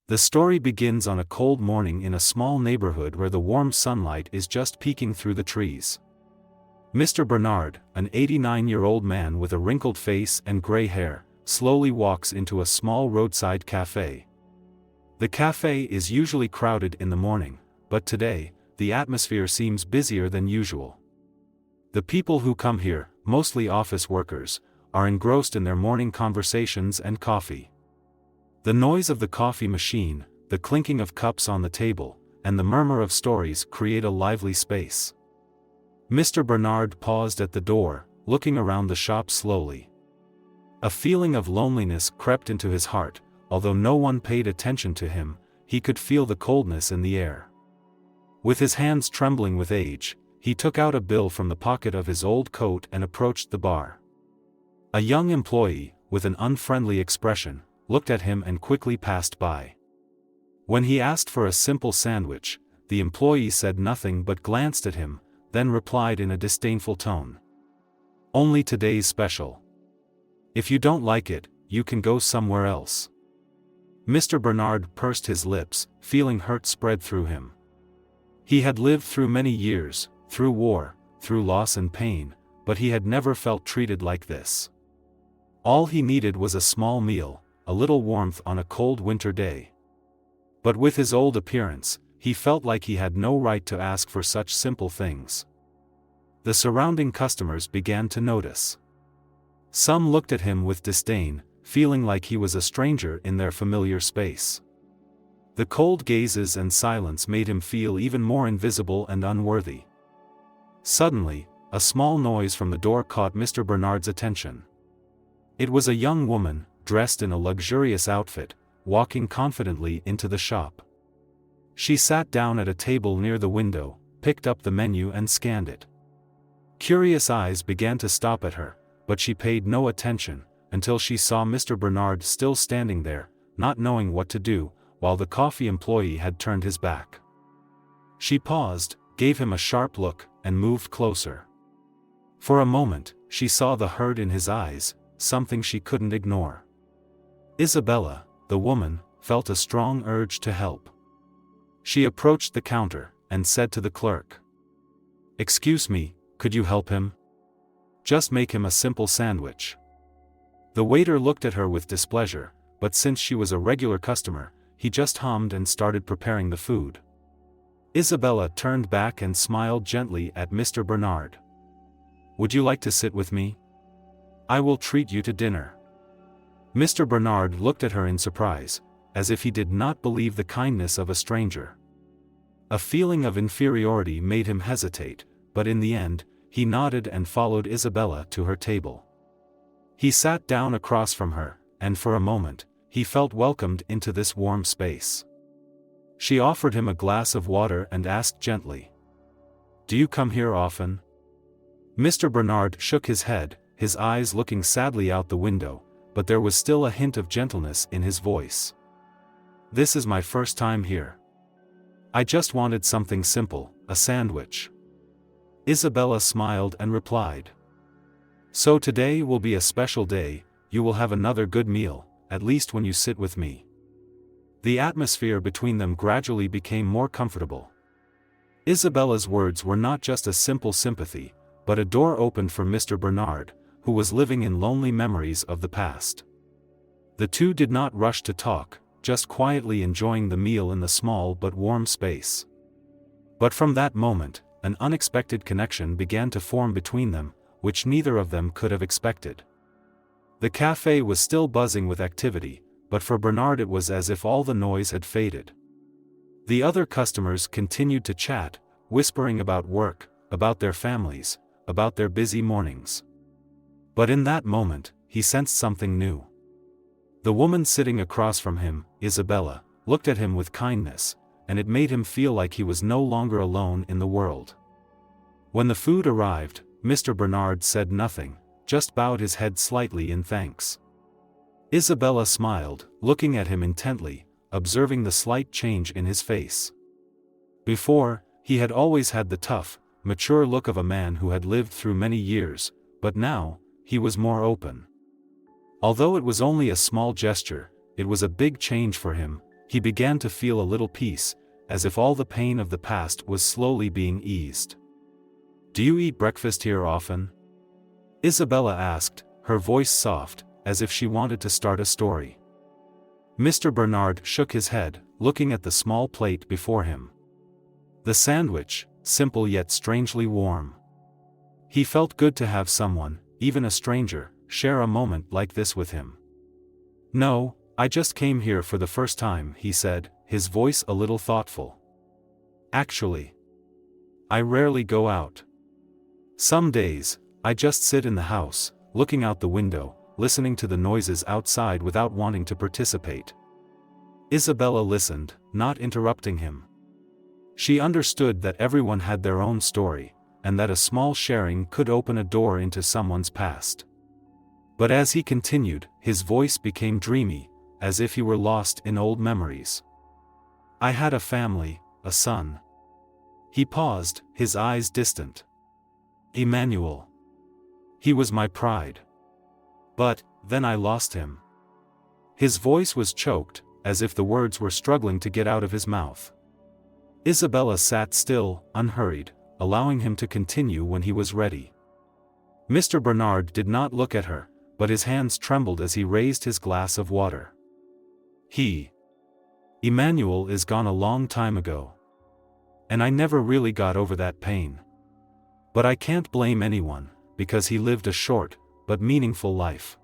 The story begins on a cold morning in a small neighborhood where the warm sunlight is just peeking through the trees. Mr. Bernard, an 89-year-old man with a wrinkled face and gray hair, slowly walks into a small roadside cafe. The cafe is usually crowded in the morning, but today, the atmosphere seems busier than usual. The people who come here, mostly office workers, are engrossed in their morning conversations and coffee. The noise of the coffee machine, the clinking of cups on the table, and the murmur of stories create a lively space. Mr. Bernard paused at the door, looking around the shop slowly. A feeling of loneliness crept into his heart. Although no one paid attention to him, he could feel the coldness in the air. With his hands trembling with age, he took out a bill from the pocket of his old coat and approached the bar. A young employee, with an unfriendly expression, looked at him and quickly passed by. When he asked for a simple sandwich, the employee said nothing but glanced at him, then replied in a disdainful tone. "Only today's special. If you don't like it, you can go somewhere else." Mr. Bernard pursed his lips, feeling hurt spread through him. He had lived through many years, through war, through loss and pain, but he had never felt treated like this. All he needed was a small meal, a little warmth on a cold winter day. But with his old appearance, he felt like he had no right to ask for such simple things. The surrounding customers began to notice. Some looked at him with disdain, feeling like he was a stranger in their familiar space. The cold gazes and silence made him feel even more invisible and unworthy. Suddenly, a small noise from the door caught Mr. Bernard's attention. It was a young woman, dressed in a luxurious outfit, walking confidently into the shop. She sat down at a table near the window, picked up the menu and scanned it. Curious eyes began to stop at her, but she paid no attention, until she saw Mr. Bernard still standing there, not knowing what to do, while the coffee employee had turned his back. She paused, gave him a sharp look, and moved closer. For a moment, she saw the hurt in his eyes, something she couldn't ignore. Isabella, the woman, felt a strong urge to help. She approached the counter, and said to the clerk, "Excuse me, could you help him? Just make him a simple sandwich." The waiter looked at her with displeasure, but since she was a regular customer, he just hummed and started preparing the food. Isabella turned back and smiled gently at Mr. Bernard. "Would you like to sit with me? I will treat you to dinner." Mr. Bernard looked at her in surprise, as if he did not believe the kindness of a stranger. A feeling of inferiority made him hesitate, but in the end, he nodded and followed Isabella to her table. He sat down across from her, and for a moment, he felt welcomed into this warm space. She offered him a glass of water and asked gently, "Do you come here often?" Mr. Bernard shook his head, his eyes looking sadly out the window, but there was still a hint of gentleness in his voice. "This is my first time here. I just wanted something simple, a sandwich." Isabella smiled and replied, "So today will be a special day, you will have another good meal, at least when you sit with me." The atmosphere between them gradually became more comfortable. Isabella's words were not just a simple sympathy, but a door opened for Mr. Bernard, who was living in lonely memories of the past. The two did not rush to talk, just quietly enjoying the meal in the small but warm space. But from that moment, an unexpected connection began to form between them, which neither of them could have expected. The cafe was still buzzing with activity, but for Bernard it was as if all the noise had faded. The other customers continued to chat, whispering about work, about their families, about their busy mornings. But in that moment, he sensed something new. The woman sitting across from him, Isabella, looked at him with kindness, and it made him feel like he was no longer alone in the world. When the food arrived, Mr. Bernard said nothing, just bowed his head slightly in thanks. Isabella smiled, looking at him intently, observing the slight change in his face. Before, he had always had the tough, mature look of a man who had lived through many years, but now, he was more open. Although it was only a small gesture, it was a big change for him, he began to feel a little peace, as if all the pain of the past was slowly being eased. "Do you eat breakfast here often?" Isabella asked, her voice soft, as if she wanted to start a story. Mr. Bernard shook his head, looking at the small plate before him. The sandwich, simple yet strangely warm. He felt good to have someone, even a stranger, share a moment like this with him. "No, I just came here for the first time," he said, his voice a little thoughtful. "Actually, I rarely go out. Some days, I just sit in the house, looking out the window, listening to the noises outside without wanting to participate." Isabella listened, not interrupting him. She understood that everyone had their own story, and that a small sharing could open a door into someone's past. But as he continued, his voice became dreamy, as if he were lost in old memories. "I had a family, a son." He paused, his eyes distant. "Emmanuel. He was my pride. But, then I lost him." His voice was choked, as if the words were struggling to get out of his mouth. Isabella sat still, unhurried, allowing him to continue when he was ready. Mr. Bernard did not look at her, but his hands trembled as he raised his glass of water. Emmanuel is gone a long time ago. And I never really got over that pain. But I can't blame anyone, because he lived a short, but meaningful life."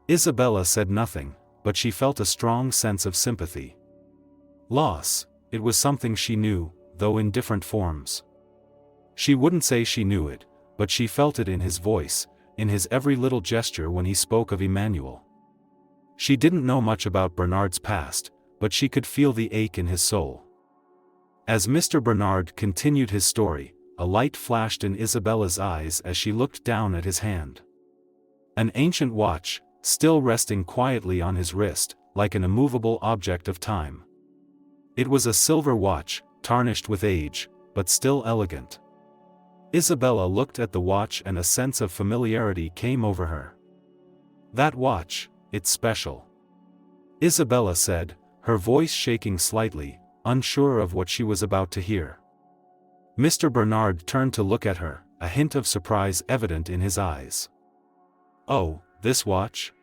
Isabella said nothing, but she felt a strong sense of sympathy. Loss, it was something she knew, though in different forms. She wouldn't say she knew it, but she felt it in his voice, in his every little gesture when he spoke of Emmanuel. She didn't know much about Bernard's past, but she could feel the ache in his soul. As Mr. Bernard continued his story, a light flashed in Isabella's eyes as she looked down at his hand. An ancient watch, still resting quietly on his wrist, like an immovable object of time. It was a silver watch, tarnished with age, but still elegant. Isabella looked at the watch and a sense of familiarity came over her. "That watch, it's special," Isabella said, her voice shaking slightly, unsure of what she was about to hear. Mr. Bernard turned to look at her, a hint of surprise evident in his eyes. "Oh, this watch?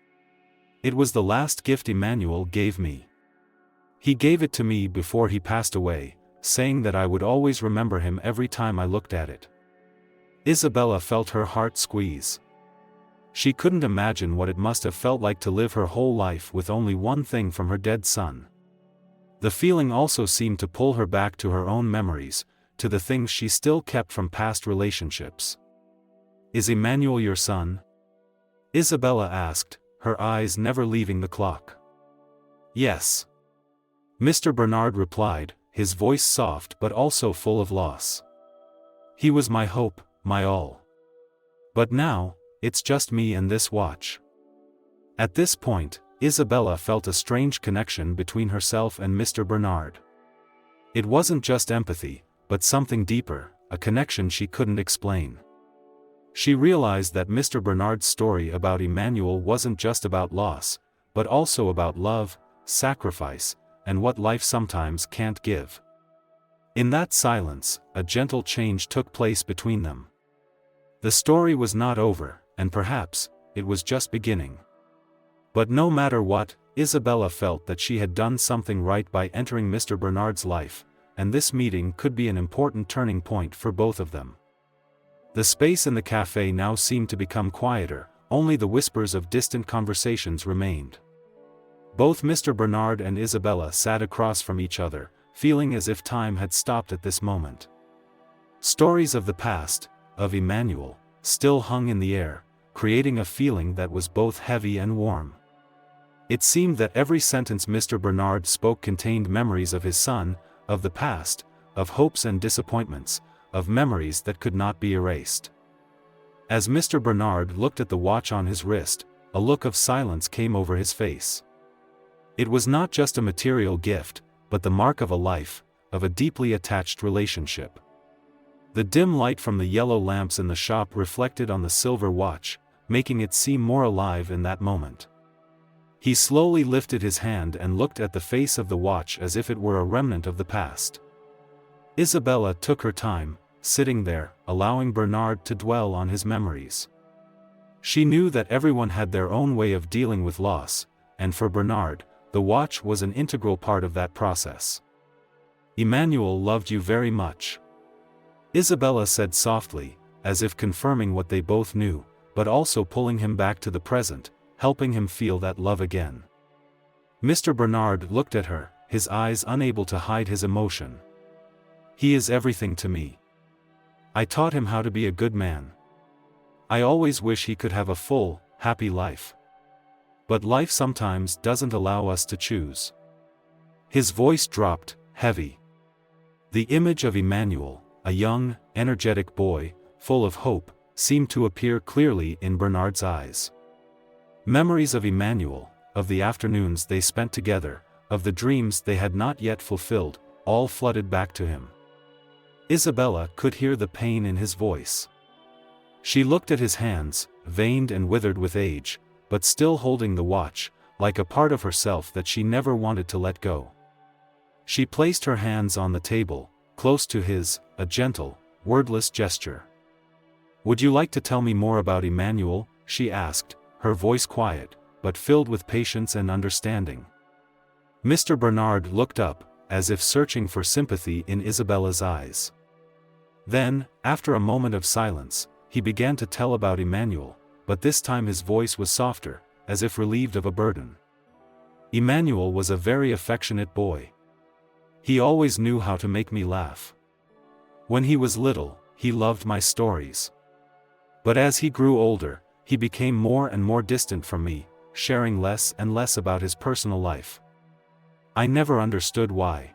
It was the last gift Emmanuel gave me. He gave it to me before he passed away, saying that I would always remember him every time I looked at it." Isabella felt her heart squeeze. She couldn't imagine what it must have felt like to live her whole life with only one thing from her dead son. The feeling also seemed to pull her back to her own memories, to the things she still kept from past relationships. "Is Emmanuel your son?" Isabella asked, her eyes never leaving the clock. "Yes," Mr. Bernard replied, his voice soft but also full of loss. "He was my hope, my all. But now, it's just me and this watch." At this point, Isabella felt a strange connection between herself and Mr. Bernard. It wasn't just empathy, but something deeper, a connection she couldn't explain. She realized that Mr. Bernard's story about Emmanuel wasn't just about loss, but also about love, sacrifice, and what life sometimes can't give. In that silence, a gentle change took place between them. The story was not over, and perhaps, it was just beginning. But no matter what, Isabella felt that she had done something right by entering Mr. Bernard's life, and this meeting could be an important turning point for both of them. The space in the cafe now seemed to become quieter, only the whispers of distant conversations remained. Both Mr. Bernard and Isabella sat across from each other, feeling as if time had stopped at this moment. Stories of the past, of Emmanuel, still hung in the air, creating a feeling that was both heavy and warm. It seemed that every sentence Mr. Bernard spoke contained memories of his son, of the past, of hopes and disappointments, of memories that could not be erased. As Mr. Bernard looked at the watch on his wrist, a look of silence came over his face. It was not just a material gift, but the mark of a life, of a deeply attached relationship. The dim light from the yellow lamps in the shop reflected on the silver watch, making it seem more alive in that moment. He slowly lifted his hand and looked at the face of the watch as if it were a remnant of the past. Isabella took her time, sitting there, allowing Bernard to dwell on his memories. She knew that everyone had their own way of dealing with loss, and for Bernard, the watch was an integral part of that process. "Emmanuel loved you very much," Isabella said softly, as if confirming what they both knew, but also pulling him back to the present, helping him feel that love again. Mr. Bernard looked at her, his eyes unable to hide his emotion. "He is everything to me. I taught him how to be a good man. I always wish he could have a full, happy life. But life sometimes doesn't allow us to choose." His voice dropped, heavy. The image of Emmanuel, a young, energetic boy, full of hope, seemed to appear clearly in Bernard's eyes. Memories of Emmanuel, of the afternoons they spent together, of the dreams they had not yet fulfilled, all flooded back to him. Isabella could hear the pain in his voice. She looked at his hands, veined and withered with age, but still holding the watch, like a part of herself that she never wanted to let go. She placed her hands on the table, close to his, a gentle, wordless gesture. "Would you like to tell me more about Emmanuel?" she asked, her voice quiet, but filled with patience and understanding. Mr. Bernard looked up, as if searching for sympathy in Isabella's eyes. Then, after a moment of silence, he began to tell about Emmanuel, but this time his voice was softer, as if relieved of a burden. "Emmanuel was a very affectionate boy. He always knew how to make me laugh. When he was little, he loved my stories. But as he grew older, he became more and more distant from me, sharing less and less about his personal life. I never understood why.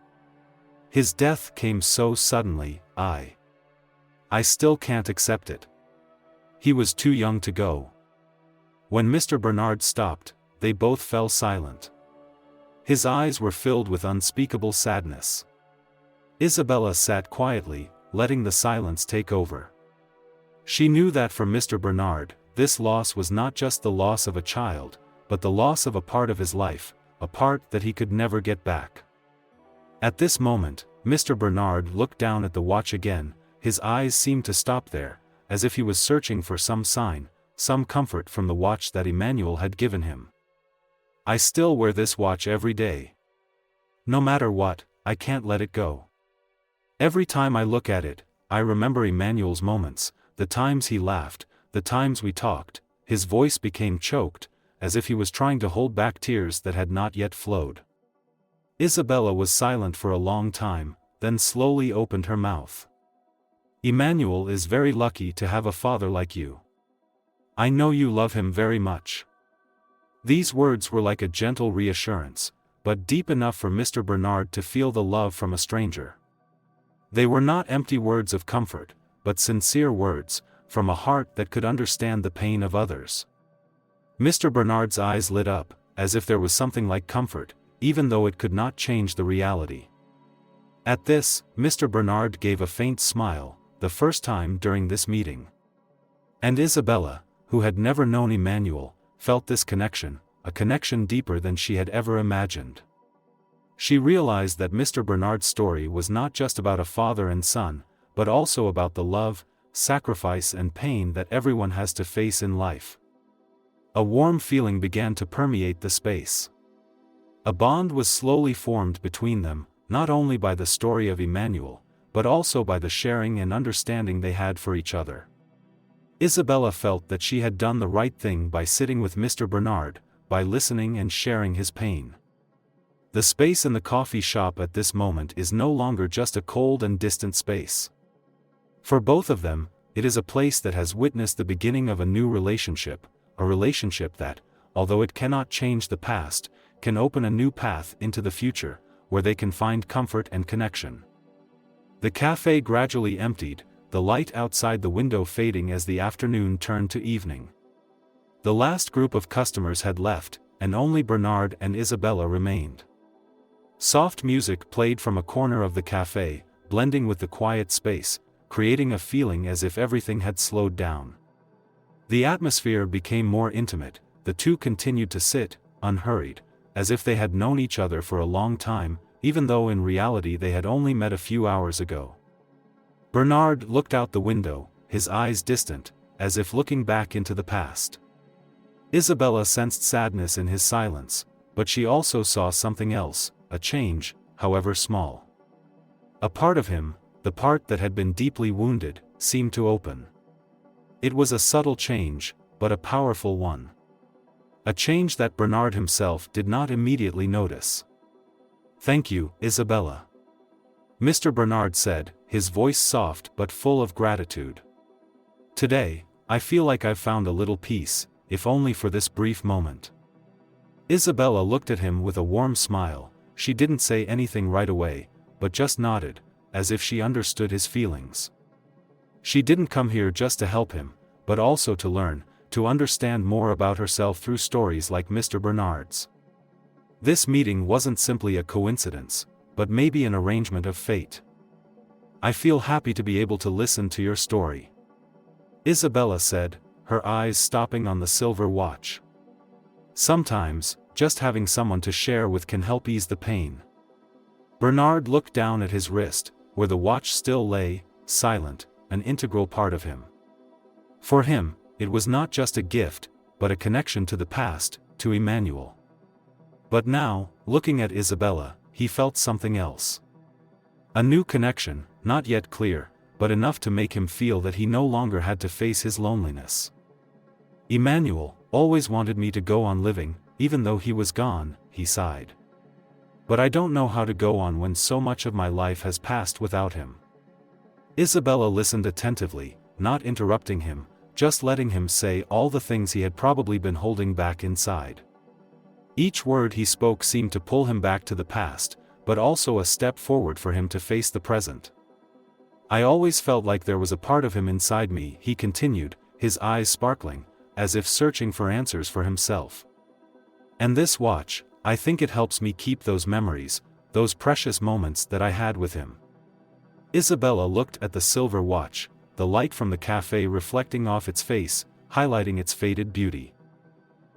His death came so suddenly. I still can't accept it. He was too young to go." When Mr. Bernard stopped, they both fell silent. His eyes were filled with unspeakable sadness. Isabella sat quietly, letting the silence take over. She knew that for Mr. Bernard, this loss was not just the loss of a child, but the loss of a part of his life, a part that he could never get back. At this moment, Mr. Bernard looked down at the watch again, his eyes seemed to stop there, as if he was searching for some sign, some comfort from the watch that Emmanuel had given him. "I still wear this watch every day. No matter what, I can't let it go. Every time I look at it, I remember Emmanuel's moments, the times he laughed, the times we talked." His voice became choked, as if he was trying to hold back tears that had not yet flowed. Isabella was silent for a long time, then slowly opened her mouth. "Emmanuel is very lucky to have a father like you. I know you love him very much." These words were like a gentle reassurance, but deep enough for Mr. Bernard to feel the love from a stranger. They were not empty words of comfort, but sincere words, from a heart that could understand the pain of others. Mr. Bernard's eyes lit up, as if there was something like comfort, even though it could not change the reality. At this, Mr. Bernard gave a faint smile, the first time during this meeting. And Isabella, who had never known Emmanuel, felt this connection, a connection deeper than she had ever imagined. She realized that Mr. Bernard's story was not just about a father and son, but also about the love, sacrifice and pain that everyone has to face in life. A warm feeling began to permeate the space. A bond was slowly formed between them, not only by the story of Emmanuel, but also by the sharing and understanding they had for each other. Isabella felt that she had done the right thing by sitting with Mr. Bernard, by listening and sharing his pain. The space in the coffee shop at this moment is no longer just a cold and distant space. For both of them, it is a place that has witnessed the beginning of a new relationship, a relationship that, although it cannot change the past, can open a new path into the future, where they can find comfort and connection. The cafe gradually emptied, the light outside the window fading as the afternoon turned to evening. The last group of customers had left, and only Bernard and Isabella remained. Soft music played from a corner of the cafe, blending with the quiet space, creating a feeling as if everything had slowed down. The atmosphere became more intimate, the two continued to sit, unhurried, as if they had known each other for a long time, even though in reality they had only met a few hours ago. Bernard looked out the window, his eyes distant, as if looking back into the past. Isabella sensed sadness in his silence, but she also saw something else, a change, however small. A part of him, the part that had been deeply wounded, seemed to open. It was a subtle change, but a powerful one. A change that Bernard himself did not immediately notice. "Thank you, Isabella," Mr. Bernard said, his voice soft but full of gratitude. "Today, I feel like I've found a little peace, if only for this brief moment." Isabella looked at him with a warm smile. She didn't say anything right away, but just nodded, as if she understood his feelings. She didn't come here just to help him, but also to learn, to understand more about herself through stories like Mr. Bernard's. This meeting wasn't simply a coincidence, but maybe an arrangement of fate. "I feel happy to be able to listen to your story," Isabella said, her eyes stopping on the silver watch. "Sometimes, just having someone to share with can help ease the pain." Bernard looked down at his wrist, where the watch still lay, silent, an integral part of him. For him, it was not just a gift, but a connection to the past, to Emmanuel. But now, looking at Isabella, he felt something else. A new connection, not yet clear, but enough to make him feel that he no longer had to face his loneliness. "Emmanuel always wanted me to go on living, even though he was gone," he sighed. "But I don't know how to go on when so much of my life has passed without him." Isabella listened attentively, not interrupting him, just letting him say all the things he had probably been holding back inside. Each word he spoke seemed to pull him back to the past, but also a step forward for him to face the present. "I always felt like there was a part of him inside me," he continued, his eyes sparkling, as if searching for answers for himself. "And this watch, I think it helps me keep those memories, those precious moments that I had with him." Isabella looked at the silver watch, the light from the café reflecting off its face, highlighting its faded beauty.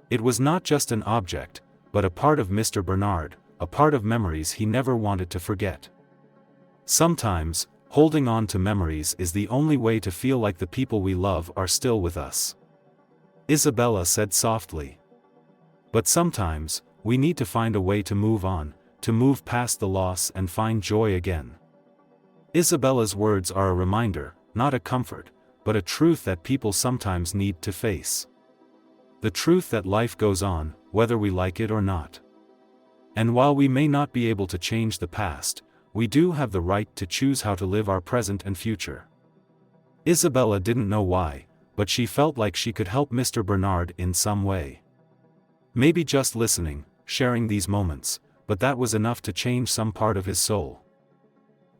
It was not just an object, but a part of Mr. Bernard, a part of memories he never wanted to forget. Sometimes, holding on to memories is the only way to feel like the people we love are still with us, Isabella said softly. "But sometimes, we need to find a way to move on, to move past the loss and find joy again." Isabella's words are a reminder, not a comfort, but a truth that people sometimes need to face. The truth that life goes on, whether we like it or not. And while we may not be able to change the past, we do have the right to choose how to live our present and future. Isabella didn't know why, but she felt like she could help Mr. Bernard in some way. Maybe just listening, sharing these moments, but that was enough to change some part of his soul.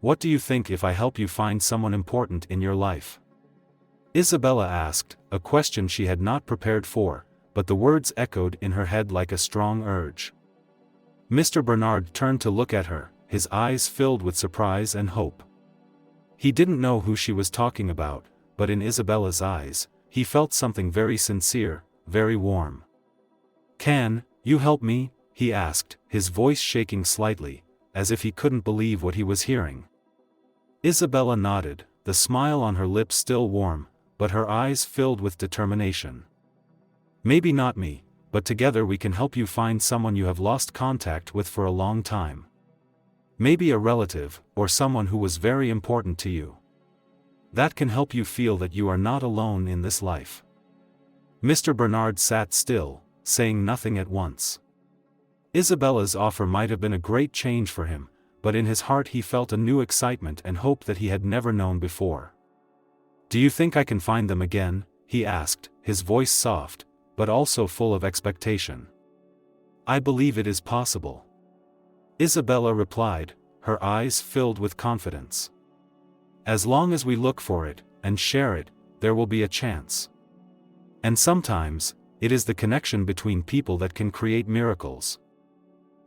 "What do you think if I help you find someone important in your life?" Isabella asked, a question she had not prepared for, but the words echoed in her head like a strong urge. Mr. Bernard turned to look at her, his eyes filled with surprise and hope. He didn't know who she was talking about, but in Isabella's eyes, he felt something very sincere, very warm. "Can you help me?" he asked, his voice shaking slightly, as if he couldn't believe what he was hearing. Isabella nodded, the smile on her lips still warm, but her eyes filled with determination. "Maybe not me, but together we can help you find someone you have lost contact with for a long time. Maybe a relative, or someone who was very important to you. That can help you feel that you are not alone in this life." Mr. Bernard sat still, saying nothing at once. Isabella's offer might have been a great change for him, but in his heart he felt a new excitement and hope that he had never known before. "Do you think I can find them again?" he asked, his voice soft, but also full of expectation. "I believe it is possible," Isabella replied, her eyes filled with confidence. "As long as we look for it, and share it, there will be a chance. And sometimes, it is the connection between people that can create miracles."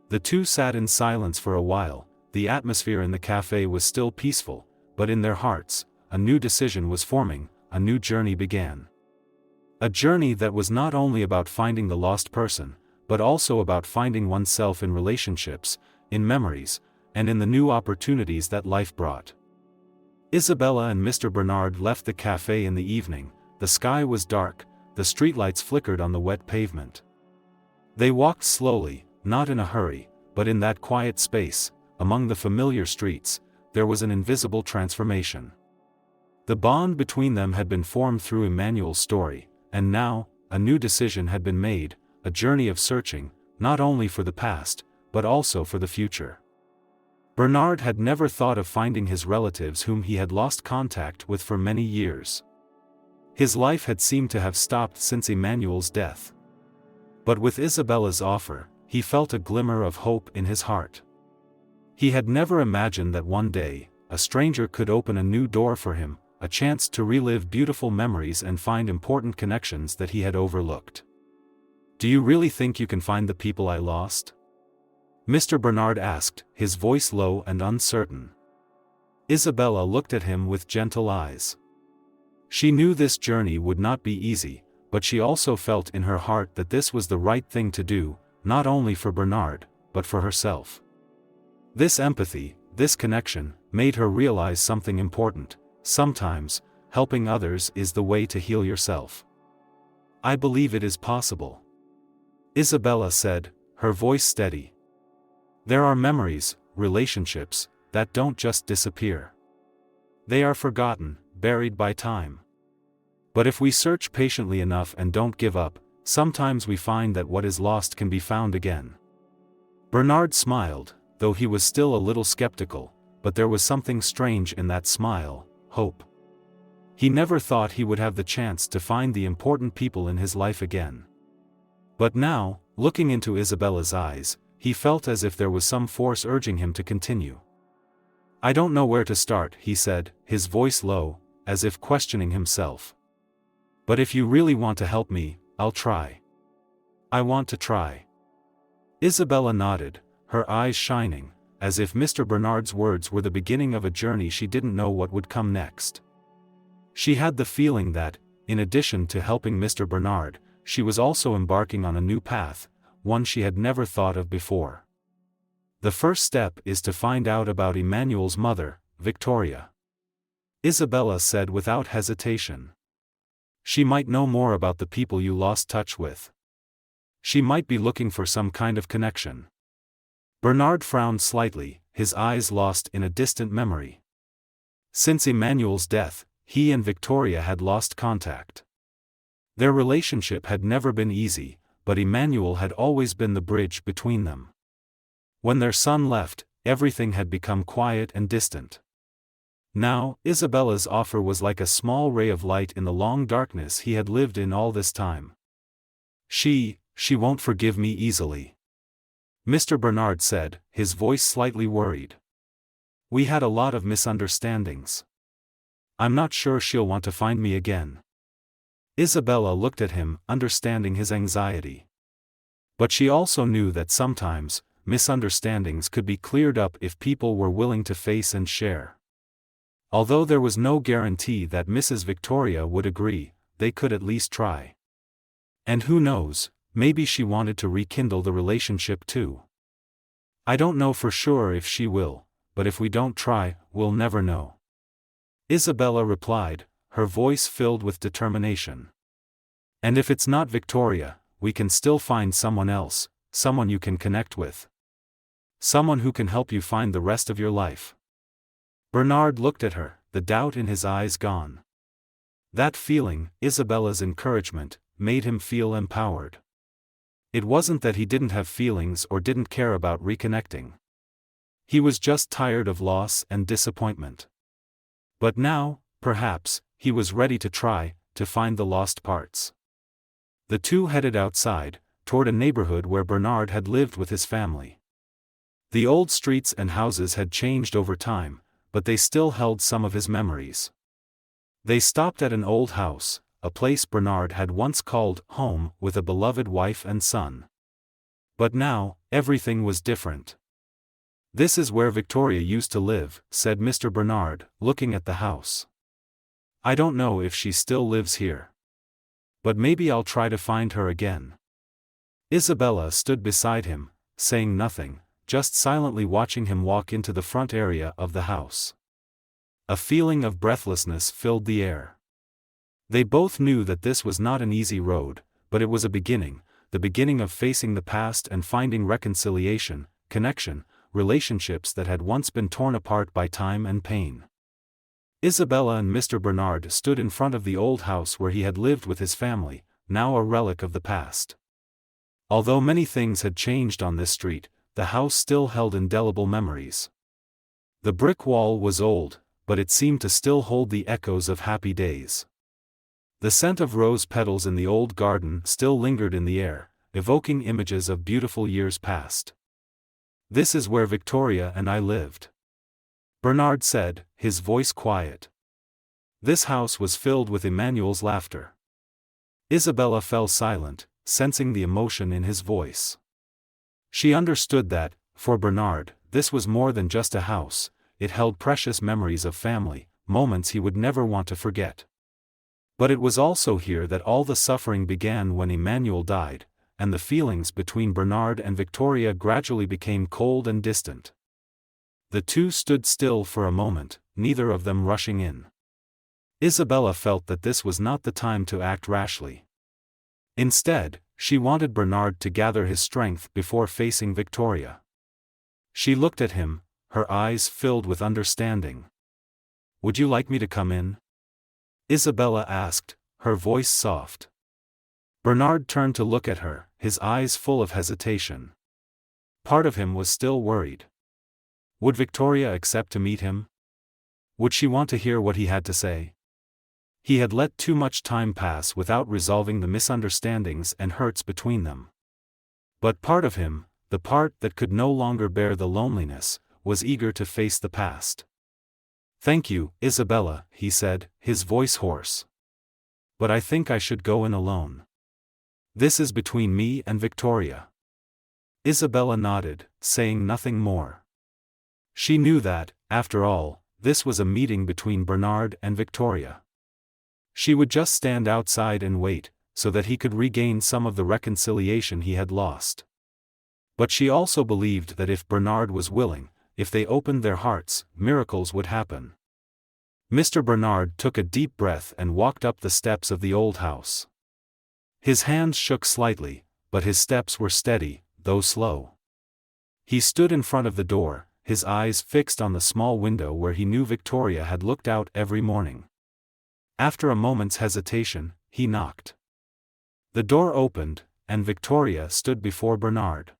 The two sat in silence for a while. The atmosphere in the café was still peaceful, but in their hearts, a new decision was forming, a new journey began. A journey that was not only about finding the lost person, but also about finding oneself in relationships, in memories, and in the new opportunities that life brought. Isabella and Mr. Bernard left the cafe in the evening. The sky was dark, the streetlights flickered on the wet pavement. They walked slowly, not in a hurry, but in that quiet space, among the familiar streets, there was an invisible transformation. The bond between them had been formed through Emmanuel's story, and now, a new decision had been made, a journey of searching, not only for the past, but also for the future. Bernard had never thought of finding his relatives whom he had lost contact with for many years. His life had seemed to have stopped since Emmanuel's death. But with Isabella's offer, he felt a glimmer of hope in his heart. He had never imagined that one day, a stranger could open a new door for him, a chance to relive beautiful memories and find important connections that he had overlooked. "Do you really think you can find the people I lost?" Mr. Bernard asked, his voice low and uncertain. Isabella looked at him with gentle eyes. She knew this journey would not be easy, but she also felt in her heart that this was the right thing to do, not only for Bernard, but for herself. This empathy, this connection, made her realize something important. Sometimes, helping others is the way to heal yourself. "I believe it is possible," Isabella said, her voice steady. "There are memories, relationships, that don't just disappear. They are forgotten, buried by time. But if we search patiently enough and don't give up, sometimes we find that what is lost can be found again." Bernard smiled, though he was still a little skeptical, but there was something strange in that smile, hope. He never thought he would have the chance to find the important people in his life again. But now, looking into Isabella's eyes, he felt as if there was some force urging him to continue. "I don't know where to start," he said, his voice low, as if questioning himself. "But if you really want to help me, I'll try. I want to try." Isabella nodded, her eyes shining, as if Mr. Bernard's words were the beginning of a journey she didn't know what would come next. She had the feeling that, in addition to helping Mr. Bernard, she was also embarking on a new path, one she had never thought of before. The first step is to find out about Emmanuel's mother, Victoria, Isabella said without hesitation. "She might know more about the people you lost touch with. She might be looking for some kind of connection." Bernard frowned slightly, his eyes lost in a distant memory. Since Emmanuel's death, he and Victoria had lost contact. Their relationship had never been easy, but Emmanuel had always been the bridge between them. When their son left, everything had become quiet and distant. Now, Isabella's offer was like a small ray of light in the long darkness he had lived in all this time. She won't forgive me easily," Mr. Bernard said, his voice slightly worried. "We had a lot of misunderstandings. I'm not sure she'll want to find me again." Isabella looked at him, understanding his anxiety. But she also knew that sometimes, misunderstandings could be cleared up if people were willing to face and share. Although there was no guarantee that Mrs. Victoria would agree, they could at least try. And who knows, maybe she wanted to rekindle the relationship too. "I don't know for sure if she will, but if we don't try, we'll never know," Isabella replied, her voice filled with determination. "And if it's not Victoria, we can still find someone else, someone you can connect with. Someone who can help you find the rest of your life." Bernard looked at her, the doubt in his eyes gone. That feeling, Isabella's encouragement, made him feel empowered. It wasn't that he didn't have feelings or didn't care about reconnecting. He was just tired of loss and disappointment. But now, perhaps, he was ready to try to find the lost parts. The two headed outside, toward a neighborhood where Bernard had lived with his family. The old streets and houses had changed over time, but they still held some of his memories. They stopped at an old house, a place Bernard had once called home with a beloved wife and son. But now, everything was different. "This is where Victoria used to live," said Mr. Bernard, looking at the house. "I don't know if she still lives here. But maybe I'll try to find her again." Isabella stood beside him, saying nothing, just silently watching him walk into the front area of the house. A feeling of breathlessness filled the air. They both knew that this was not an easy road, but it was a beginning, the beginning of facing the past and finding reconciliation, connection, relationships that had once been torn apart by time and pain. Isabella and Mr. Bernard stood in front of the old house where he had lived with his family, now a relic of the past. Although many things had changed on this street, the house still held indelible memories. The brick wall was old, but it seemed to still hold the echoes of happy days. The scent of rose petals in the old garden still lingered in the air, evoking images of beautiful years past. "This is where Victoria and I lived," Bernard said, his voice quiet. This house was filled with Emmanuel's laughter. Isabella fell silent, sensing the emotion in his voice. She understood that, for Bernard, this was more than just a house, it held precious memories of family, moments he would never want to forget. But it was also here that all the suffering began when Emmanuel died, and the feelings between Bernard and Victoria gradually became cold and distant. The two stood still for a moment, neither of them rushing in. Isabella felt that this was not the time to act rashly. Instead, she wanted Bernard to gather his strength before facing Victoria. She looked at him, her eyes filled with understanding. "Would you like me to come in?" Isabella asked, her voice soft. Bernard turned to look at her, his eyes full of hesitation. Part of him was still worried. Would Victoria accept to meet him? Would she want to hear what he had to say? He had let too much time pass without resolving the misunderstandings and hurts between them. But part of him, the part that could no longer bear the loneliness, was eager to face the past. "Thank you, Isabella," he said, his voice hoarse. "But I think I should go in alone. This is between me and Victoria." Isabella nodded, saying nothing more. She knew that, after all, this was a meeting between Bernard and Victoria. She would just stand outside and wait, so that he could regain some of the reconciliation he had lost. But she also believed that if Bernard was willing, if they opened their hearts, miracles would happen. Mr. Bernard took a deep breath and walked up the steps of the old house. His hands shook slightly, but his steps were steady, though slow. He stood in front of the door, his eyes fixed on the small window where he knew Victoria had looked out every morning. After a moment's hesitation, he knocked. The door opened, and Victoria stood before Bernard.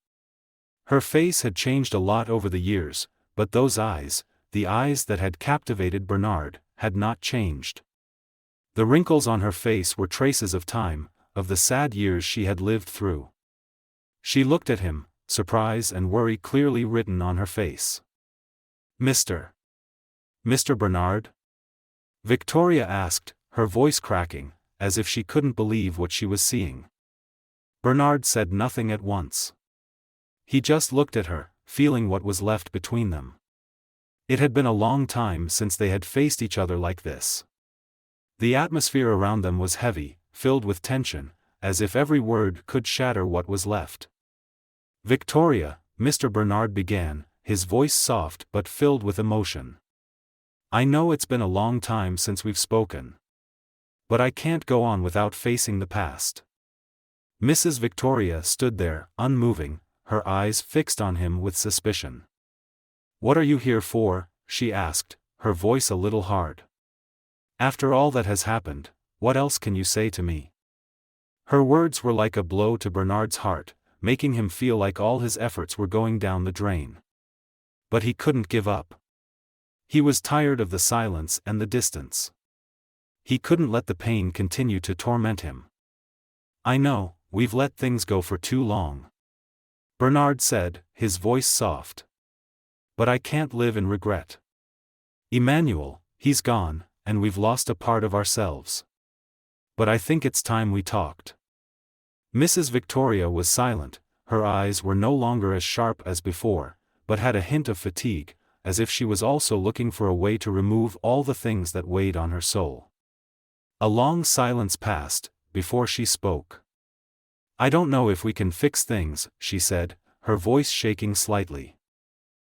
Her face had changed a lot over the years, but those eyes, the eyes that had captivated Bernard, had not changed. The wrinkles on her face were traces of time, of the sad years she had lived through. She looked at him, surprise and worry clearly written on her face. Mr. Bernard?" Victoria asked, her voice cracking, as if she couldn't believe what she was seeing. Bernard said nothing at once. He just looked at her, feeling what was left between them. It had been a long time since they had faced each other like this. The atmosphere around them was heavy, filled with tension, as if every word could shatter what was left. "Victoria," Mr. Bernard began, his voice soft but filled with emotion. "I know it's been a long time since we've spoken. But I can't go on without facing the past." Mrs. Victoria stood there, unmoving, her eyes fixed on him with suspicion. "What are you here for?" she asked, her voice a little hard. "After all that has happened, what else can you say to me?" Her words were like a blow to Bernard's heart, making him feel like all his efforts were going down the drain. But he couldn't give up. He was tired of the silence and the distance. He couldn't let the pain continue to torment him. "I know, we've let things go for too long," Bernard said, his voice soft. "But I can't live in regret. Emmanuel, he's gone, and we've lost a part of ourselves. But I think it's time we talked." Mrs. Victoria was silent, her eyes were no longer as sharp as before, but had a hint of fatigue, as if she was also looking for a way to remove all the things that weighed on her soul. A long silence passed, before she spoke. I don't know if we can fix things, she said, her voice shaking slightly.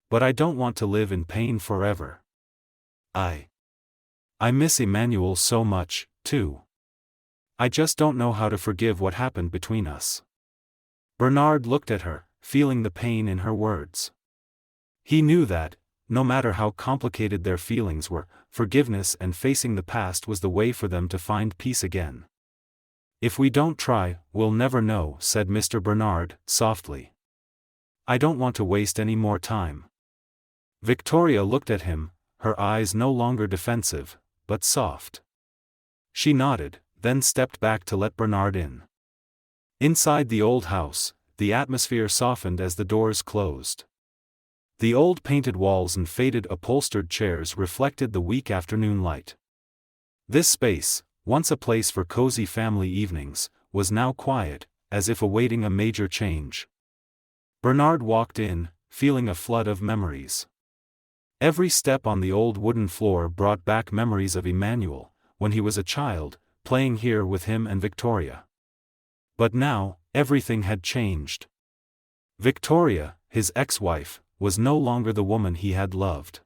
But I don't want to live in pain forever. I miss Emmanuel so much, too. I just don't know how to forgive what happened between us. Bernard looked at her, feeling the pain in her words. He knew that, no matter how complicated their feelings were, forgiveness and facing the past was the way for them to find peace again. If we don't try, we'll never know, said Mr. Bernard, softly. I don't want to waste any more time. Victoria looked at him, her eyes no longer defensive, but soft. She nodded, then stepped back to let Bernard in. Inside the old house, the atmosphere softened as the doors closed. The old painted walls and faded upholstered chairs reflected the weak afternoon light. This space, once a place for cozy family evenings, was now quiet, as if awaiting a major change. Bernard walked in, feeling a flood of memories. Every step on the old wooden floor brought back memories of Emmanuel, when he was a child, playing here with him and Victoria. But now, everything had changed. Victoria, his ex-wife, was no longer the woman he had loved.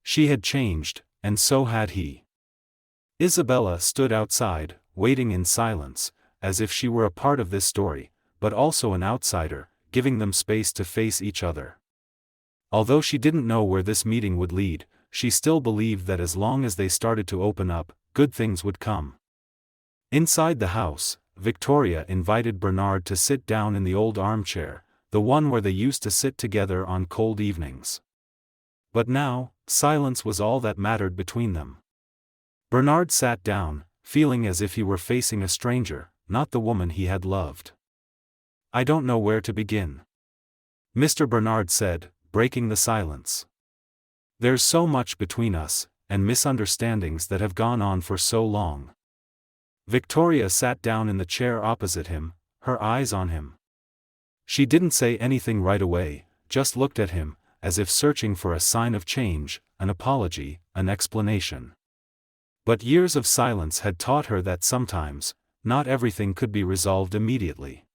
She had changed, and so had he. Isabella stood outside, waiting in silence, as if she were a part of this story, but also an outsider, giving them space to face each other. Although she didn't know where this meeting would lead, she still believed that as long as they started to open up, good things would come. Inside the house, Victoria invited Bernard to sit down in the old armchair, the one where they used to sit together on cold evenings. But now, silence was all that mattered between them. Bernard sat down, feeling as if he were facing a stranger, not the woman he had loved. I don't know where to begin. Mr. Bernard said, breaking the silence. There's so much between us, and misunderstandings that have gone on for so long. Victoria sat down in the chair opposite him, her eyes on him. She didn't say anything right away, just looked at him, as if searching for a sign of change, an apology, an explanation. But years of silence had taught her that sometimes, not everything could be resolved immediately.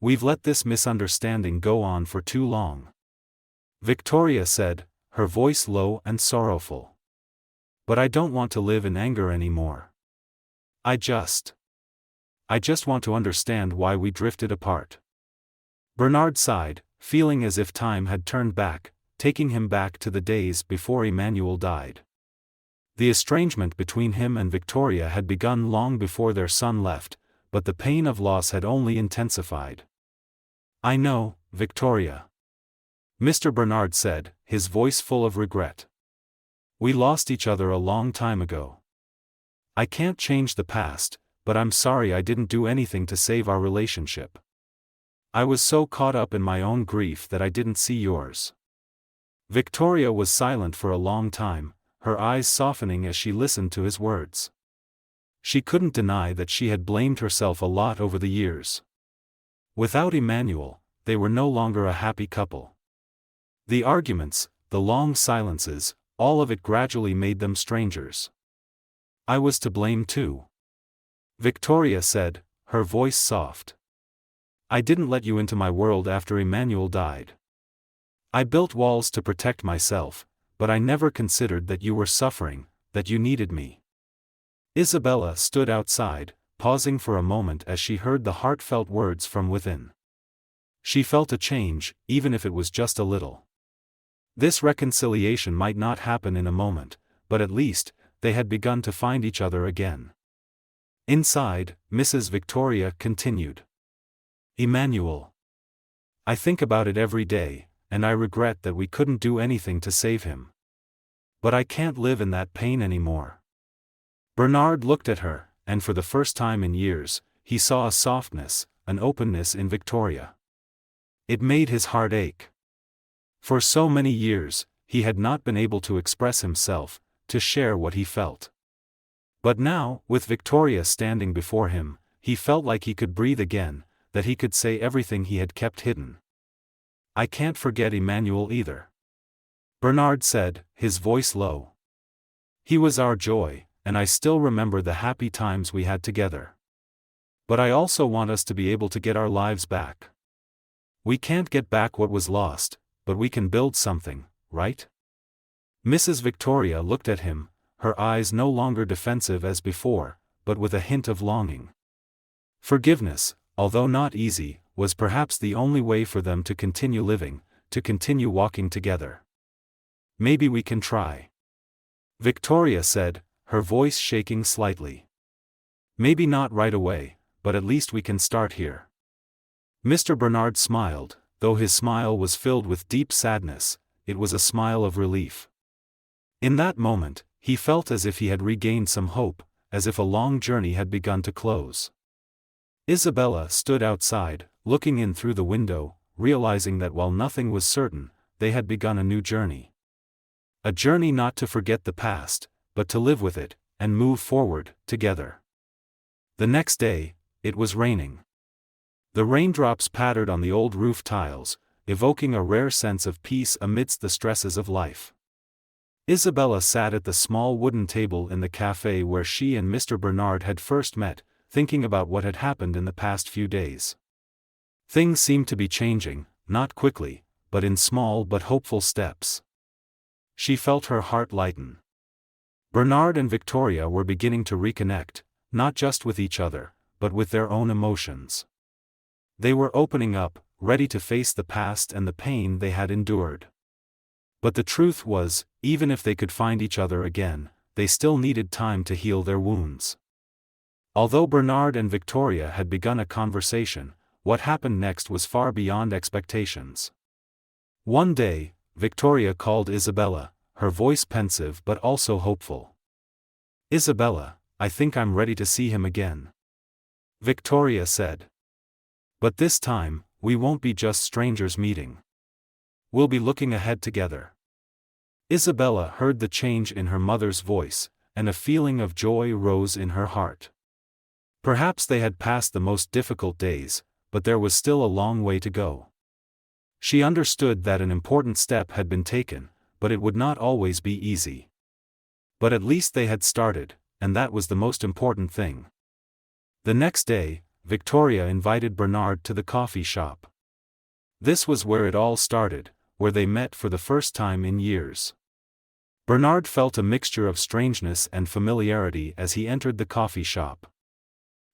We've let this misunderstanding go on for too long. Victoria said, her voice low and sorrowful. But I don't want to live in anger anymore. I just want to understand why we drifted apart. Bernard sighed, feeling as if time had turned back, taking him back to the days before Emmanuel died. The estrangement between him and Victoria had begun long before their son left, but the pain of loss had only intensified. I know, Victoria. Mr. Bernard said, his voice full of regret. We lost each other a long time ago. I can't change the past, but I'm sorry I didn't do anything to save our relationship. I was so caught up in my own grief that I didn't see yours. Victoria was silent for a long time, her eyes softening as she listened to his words. She couldn't deny that she had blamed herself a lot over the years. Without Emmanuel, they were no longer a happy couple. The arguments, the long silences, all of it gradually made them strangers. I was to blame too. Victoria said, her voice soft. I didn't let you into my world after Emmanuel died. I built walls to protect myself, but I never considered that you were suffering, that you needed me. Isabella stood outside, pausing for a moment as she heard the heartfelt words from within. She felt a change, even if it was just a little. This reconciliation might not happen in a moment, but at least, they had begun to find each other again. Inside, Mrs. Victoria continued. Emmanuel. I think about it every day, and I regret that we couldn't do anything to save him. But I can't live in that pain anymore. Bernard looked at her, and for the first time in years, he saw a softness, an openness in Victoria. It made his heart ache. For so many years, he had not been able to express himself, to share what he felt. But now, with Victoria standing before him, he felt like he could breathe again, that he could say everything he had kept hidden. I can't forget Emmanuel either. Bernard said, his voice low. He was our joy, and I still remember the happy times we had together. But I also want us to be able to get our lives back. We can't get back what was lost, but we can build something, right? Mrs. Victoria looked at him, her eyes no longer defensive as before, but with a hint of longing. Forgiveness, although not easy, was perhaps the only way for them to continue living, to continue walking together. Maybe we can try. Victoria said, her voice shaking slightly. Maybe not right away, but at least we can start here. Mr. Bernard smiled, though his smile was filled with deep sadness. It was a smile of relief. In that moment, he felt as if he had regained some hope, as if a long journey had begun to close. Isabella stood outside, looking in through the window, realizing that while nothing was certain, they had begun a new journey. A journey not to forget the past, but to live with it, and move forward, together. The next day, it was raining. The raindrops pattered on the old roof tiles, evoking a rare sense of peace amidst the stresses of life. Isabella sat at the small wooden table in the café where she and Mr. Bernard had first met, thinking about what had happened in the past few days. Things seemed to be changing, not quickly, but in small but hopeful steps. She felt her heart lighten. Bernard and Victoria were beginning to reconnect, not just with each other, but with their own emotions. They were opening up, ready to face the past and the pain they had endured. But the truth was, even if they could find each other again, they still needed time to heal their wounds. Although Bernard and Victoria had begun a conversation, what happened next was far beyond expectations. One day, Victoria called Isabella, her voice pensive but also hopeful. "Isabella, I think I'm ready to see him again," Victoria said. "But this time, we won't be just strangers meeting. We'll be looking ahead together." Isabella heard the change in her mother's voice, and a feeling of joy rose in her heart. Perhaps they had passed the most difficult days, but there was still a long way to go. She understood that an important step had been taken, but it would not always be easy. But at least they had started, and that was the most important thing. The next day, Victoria invited Bernard to the coffee shop. This was where it all started, where they met for the first time in years. Bernard felt a mixture of strangeness and familiarity as he entered the coffee shop.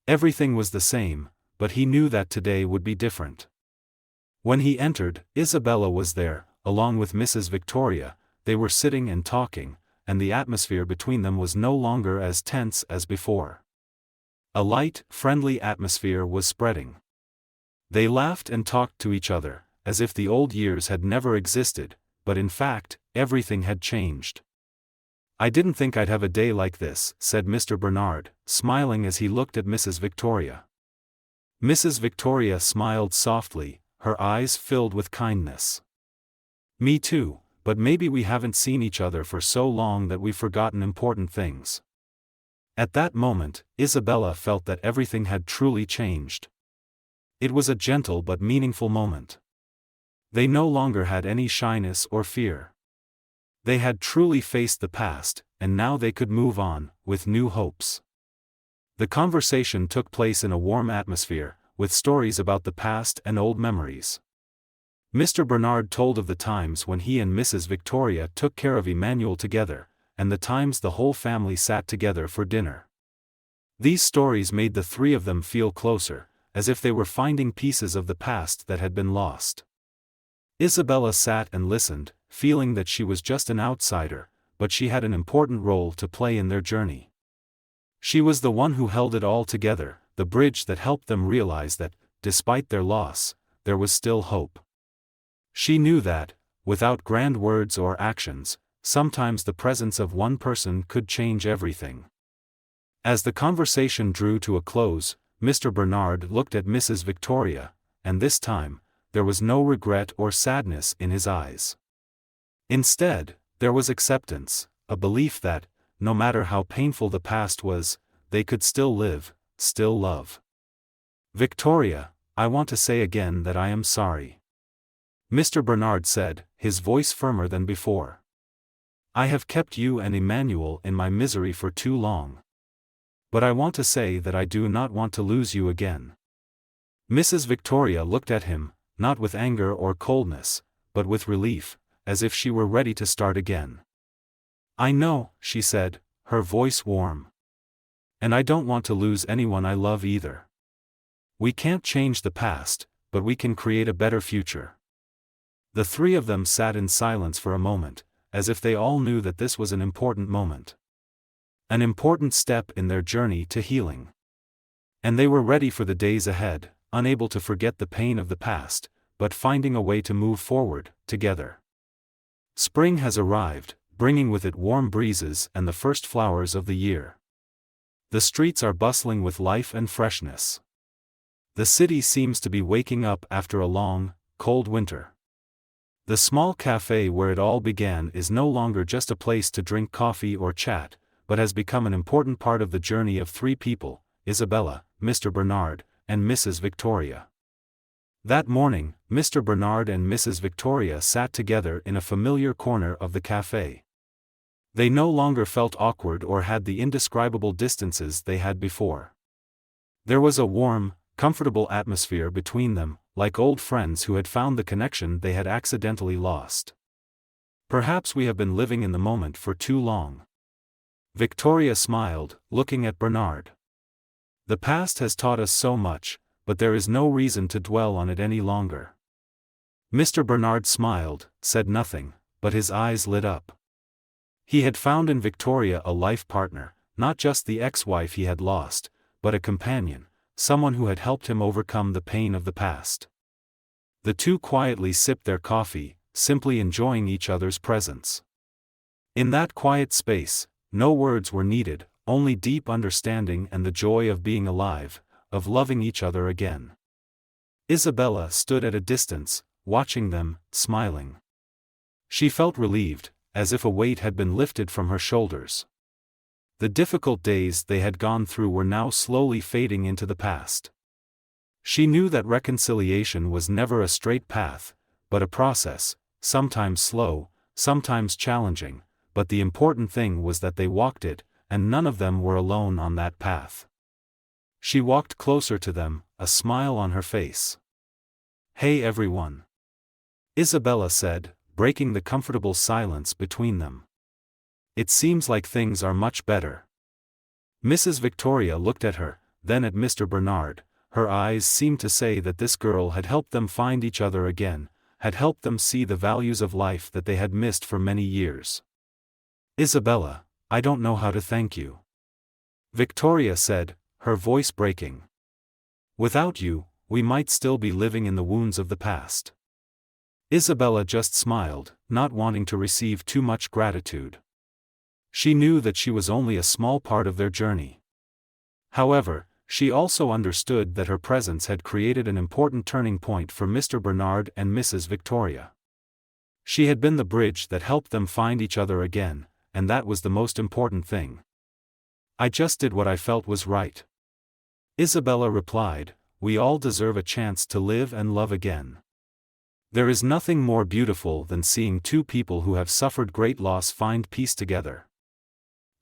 Everything was the same, but he knew that today would be different. When he entered, Isabella was there, along with Mrs. Victoria. They were sitting and talking, and the atmosphere between them was no longer as tense as before. A light, friendly atmosphere was spreading. They laughed and talked to each other, as if the old years had never existed, but in fact, everything had changed. "I didn't think I'd have a day like this," said Mr. Bernard, smiling as he looked at Mrs. Victoria. Mrs. Victoria smiled softly, her eyes filled with kindness. "Me too, but maybe we haven't seen each other for so long that we've forgotten important things." At that moment, Isabella felt that everything had truly changed. It was a gentle but meaningful moment. They no longer had any shyness or fear. They had truly faced the past, and now they could move on, with new hopes. The conversation took place in a warm atmosphere, with stories about the past and old memories. Mr. Bernard told of the times when he and Mrs. Victoria took care of Emmanuel together, and the times the whole family sat together for dinner. These stories made the three of them feel closer, as if they were finding pieces of the past that had been lost. Isabella sat and listened, feeling that she was just an outsider, but she had an important role to play in their journey. She was the one who held it all together, the bridge that helped them realize that, despite their loss, there was still hope. She knew that, without grand words or actions, sometimes the presence of one person could change everything. As the conversation drew to a close, Mr. Bernard looked at Mrs. Victoria, and this time, there was no regret or sadness in his eyes. Instead, there was acceptance, a belief that, no matter how painful the past was, they could still live, still love. "Victoria, I want to say again that I am sorry," Mr. Bernard said, his voice firmer than before. "I have kept you and Emmanuel in my misery for too long. But I want to say that I do not want to lose you again. Mrs. Victoria looked at him, not with anger or coldness, but with relief, as if she were ready to start again. I know, she said, her voice warm. And I don't want to lose anyone I love either. We can't change the past, but we can create a better future. The three of them sat in silence for a moment, as if they all knew that this was an important moment. An important step in their journey to healing. And they were ready for the days ahead, unable to forget the pain of the past, but finding a way to move forward, together. Spring has arrived, bringing with it warm breezes and the first flowers of the year. The streets are bustling with life and freshness. The city seems to be waking up after a long, cold winter. The small café where it all began is no longer just a place to drink coffee or chat, but has become an important part of the journey of three people, Isabella, Mr. Bernard, and Mrs. Victoria. That morning, Mr. Bernard and Mrs. Victoria sat together in a familiar corner of the café. They no longer felt awkward or had the indescribable distances they had before. There was a warm, comfortable atmosphere between them, like old friends who had found the connection they had accidentally lost. Perhaps we have been living in the moment for too long. Victoria smiled, looking at Bernard. The past has taught us so much, but there is no reason to dwell on it any longer. Mr. Bernard smiled, said nothing, but his eyes lit up. He had found in Victoria a life partner, not just the ex-wife he had lost, but a companion, someone who had helped him overcome the pain of the past. The two quietly sipped their coffee, simply enjoying each other's presence. In that quiet space, no words were needed, only deep understanding and the joy of being alive, of loving each other again. Isabella stood at a distance, watching them, smiling. She felt relieved, as if a weight had been lifted from her shoulders. The difficult days they had gone through were now slowly fading into the past. She knew that reconciliation was never a straight path, but a process, sometimes slow, sometimes challenging, but the important thing was that they walked it, and none of them were alone on that path. She walked closer to them, a smile on her face. "Hey everyone," Isabella said, breaking the comfortable silence between them. "It seems like things are much better." Mrs. Victoria looked at her, then at Mr. Bernard. Her eyes seemed to say that this girl had helped them find each other again, had helped them see the values of life that they had missed for many years. "Isabella, I don't know how to thank you," Victoria said, her voice breaking. "Without you, we might still be living in the wounds of the past." Isabella just smiled, not wanting to receive too much gratitude. She knew that she was only a small part of their journey. However, she also understood that her presence had created an important turning point for Mr. Bernard and Mrs. Victoria. She had been the bridge that helped them find each other again, and that was the most important thing. "I just did what I felt was right," Isabella replied. "We all deserve a chance to live and love again. There is nothing more beautiful than seeing two people who have suffered great loss find peace together."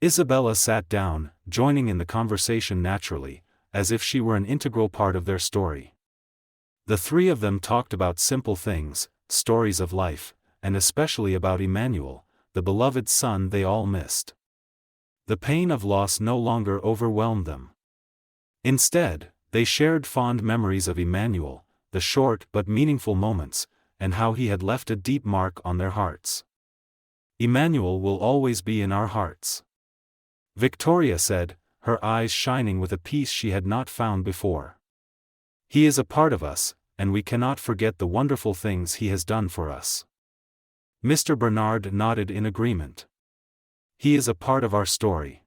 Isabella sat down, joining in the conversation naturally, as if she were an integral part of their story. The three of them talked about simple things, stories of life, and especially about Emmanuel, the beloved son they all missed. The pain of loss no longer overwhelmed them. Instead, they shared fond memories of Emmanuel, the short but meaningful moments, and how he had left a deep mark on their hearts. "Emmanuel will always be in our hearts," Victoria said, her eyes shining with a peace she had not found before. "He is a part of us, and we cannot forget the wonderful things he has done for us." Mr. Bernard nodded in agreement. "He is a part of our story.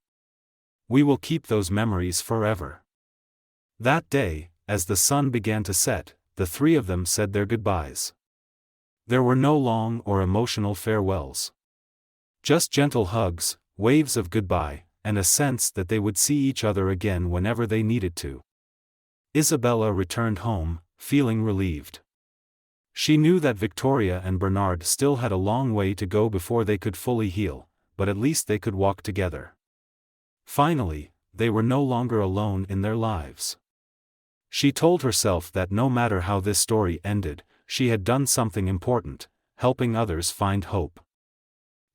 We will keep those memories forever." That day, as the sun began to set, the three of them said their goodbyes. There were no long or emotional farewells. Just gentle hugs, waves of goodbye, and a sense that they would see each other again whenever they needed to. Isabella returned home, feeling relieved. She knew that Victoria and Bernard still had a long way to go before they could fully heal, but at least they could walk together. Finally, they were no longer alone in their lives. She told herself that no matter how this story ended, she had done something important, helping others find hope.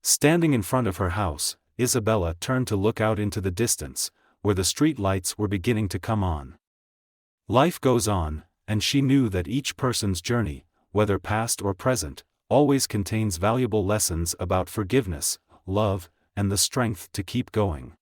Standing in front of her house, Isabella turned to look out into the distance, where the street lights were beginning to come on. Life goes on, and she knew that each person's journey, whether past or present, always contains valuable lessons about forgiveness, love, and the strength to keep going.